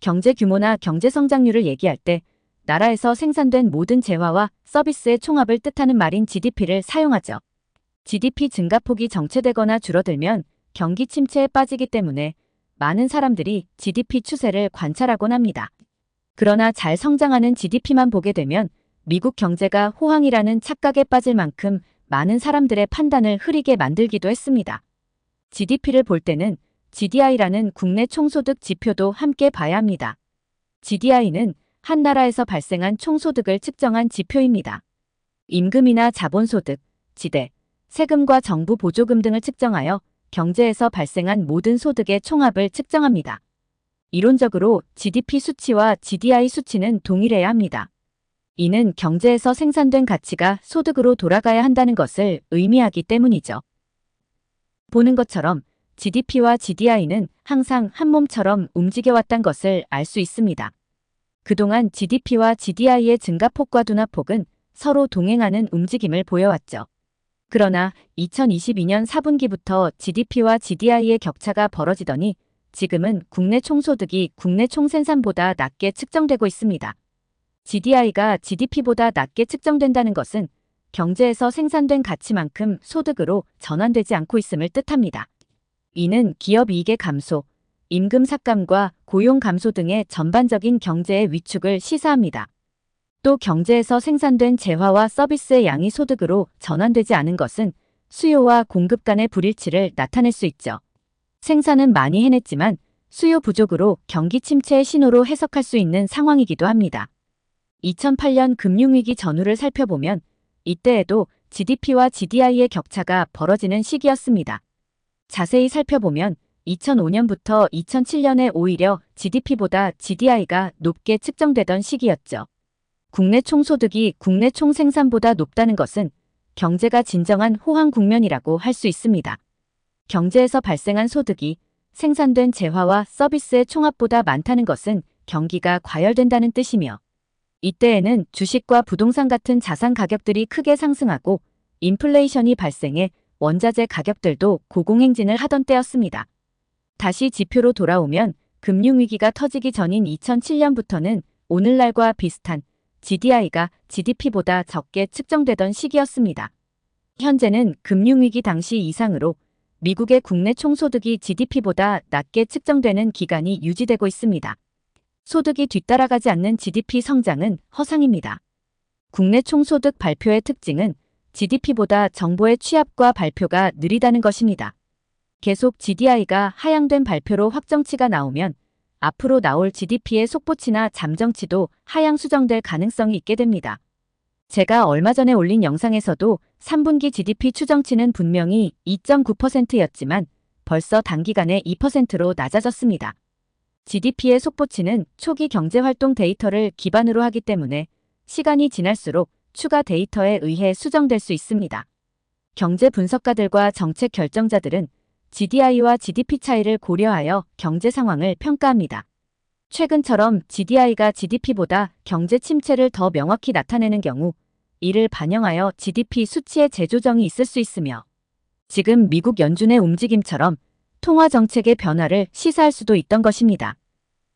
경제 규모나 경제 성장률을 얘기할 때 나라에서 생산된 모든 재화와 서비스의 총합을 뜻하는 말인 GDP를 사용하죠. GDP 증가폭이 정체되거나 줄어들면 경기 침체에 빠지기 때문에 많은 사람들이 GDP 추세를 관찰하곤 합니다. 그러나 잘 성장하는 GDP만 보게 되면 미국 경제가 호황이라는 착각에 빠질 만큼 많은 사람들의 판단을 흐리게 만들기도 했습니다. GDP를 볼 때는 GDI라는 국내 총소득 지표도 함께 봐야 합니다. GDI는 한 나라에서 발생한 총소득을 측정한 지표입니다. 임금이나 자본소득, 지대, 세금과 정부 보조금 등을 측정하여 경제에서 발생한 모든 소득의 총합을 측정합니다. 이론적으로 GDP 수치와 GDI 수치는 동일해야 합니다. 이는 경제에서 생산된 가치가 소득으로 돌아가야 한다는 것을 의미하기 때문이죠. 보는 것처럼 GDP와 GDI는 항상 한 몸처럼 움직여왔단 것을 알 수 있습니다. 그동안 GDP와 GDI의 증가폭과 둔화폭은 서로 동행하는 움직임을 보여왔죠. 그러나 2022년 4분기부터 GDP와 GDI의 격차가 벌어지더니 지금은 국내 총소득이 국내 총생산보다 낮게 측정되고 있습니다. GDI가 GDP보다 낮게 측정된다는 것은 경제에서 생산된 가치만큼 소득으로 전환되지 않고 있음을 뜻합니다. 이는 기업 이익의 감소, 임금 삭감과 고용 감소 등의 전반적인 경제의 위축을 시사합니다. 또 경제에서 생산된 재화와 서비스의 양이 소득으로 전환되지 않은 것은 수요와 공급 간의 불일치를 나타낼 수 있죠. 생산은 많이 해냈지만 수요 부족으로 경기 침체의 신호로 해석할 수 있는 상황이기도 합니다. 2008년 금융위기 전후를 살펴보면 이때에도 GDP와 GDI의 격차가 벌어지는 시기였습니다. 자세히 살펴보면 2005년부터 2007년에 오히려 GDP보다 GDI가 높게 측정되던 시기였죠. 국내 총소득이 국내 총생산보다 높다는 것은 경제가 진정한 호황 국면이라고 할 수 있습니다. 경제에서 발생한 소득이 생산된 재화와 서비스의 총합보다 많다는 것은 경기가 과열된다는 뜻이며 이때에는 주식과 부동산 같은 자산 가격들이 크게 상승하고 인플레이션이 발생해 원자재 가격들도 고공행진을 하던 때였습니다. 다시 지표로 돌아오면 금융위기가 터지기 전인 2007년부터는 오늘날과 비슷한 GDI가 GDP보다 적게 측정되던 시기였습니다. 현재는 금융위기 당시 이상으로 미국의 국내 총소득이 GDP보다 낮게 측정되는 기간이 유지되고 있습니다. 소득이 뒤따라가지 않는 GDP 성장은 허상입니다. 국내 총소득 발표의 특징은 GDP보다 정보의 취합과 발표가 느리다는 것입니다. 계속 GDI가 하향된 발표로 확정치가 나오면 앞으로 나올 GDP의 속보치나 잠정치도 하향 수정될 가능성이 있게 됩니다. 제가 얼마 전에 올린 영상에서도 3분기 GDP 추정치는 분명히 2.9%였지만 벌써 단기간에 2%로 낮아졌습니다. GDP의 속보치는 초기 경제활동 데이터를 기반으로 하기 때문에 시간이 지날수록 추가 데이터에 의해 수정될 수 있습니다. 경제 분석가들과 정책 결정자들은 GDI와 GDP 차이를 고려하여 경제 상황을 평가합니다. 최근처럼 GDI가 GDP보다 경제 침체를 더 명확히 나타내는 경우 이를 반영하여 GDP 수치의 재조정이 있을 수 있으며 지금 미국 연준의 움직임처럼 통화 정책의 변화를 시사할 수도 있던 것입니다.